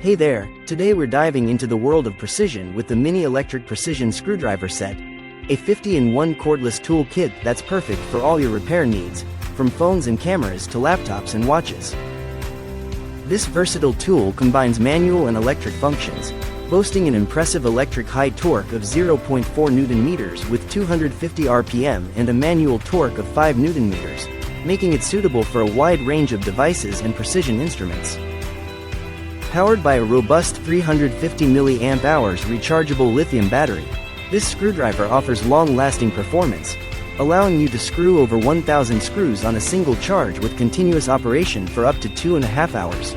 Hey there, today we're diving into the world of precision with the Mini Electric Precision Screwdriver Set, a 50-in-1 cordless tool kit that's perfect for all your repair needs, from phones and cameras to laptops and watches. This versatile tool combines manual and electric functions, boasting an impressive electric high torque of 0.4 Nm with 250 RPM and a manual torque of 5 Nm, making it suitable for a wide range of devices and precision instruments. Powered by a robust 350 mAh rechargeable lithium battery, this screwdriver offers long-lasting performance, allowing you to screw over 1,000 screws on a single charge with continuous operation for up to 2.5 hours.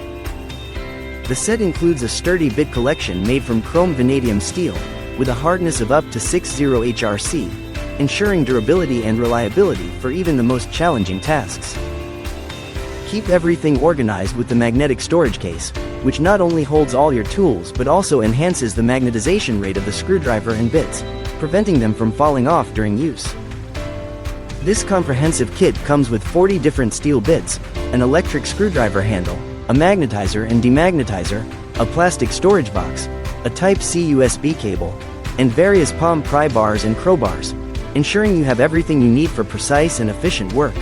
The set includes a sturdy bit collection made from chrome vanadium steel, with a hardness of up to 60 HRC, ensuring durability and reliability for even the most challenging tasks. Keep everything organized with the magnetic storage case, which not only holds all your tools but also enhances the magnetization rate of the screwdriver and bits, preventing them from falling off during use. This comprehensive kit comes with 40 different steel bits, an electric screwdriver handle, a magnetizer and demagnetizer, a plastic storage box, a Type-C USB cable, and various palm pry bars and crowbars, ensuring you have everything you need for precise and efficient work.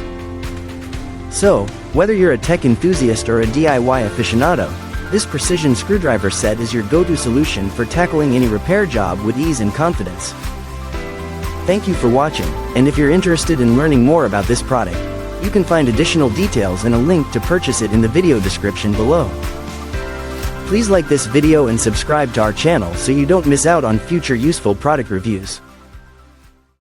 So, whether you're a tech enthusiast or a DIY aficionado, this precision screwdriver set is your go-to solution for tackling any repair job with ease and confidence. Thank you for watching, and if you're interested in learning more about this product, you can find additional details and a link to purchase it in the video description below. Please like this video and subscribe to our channel so you don't miss out on future useful product reviews.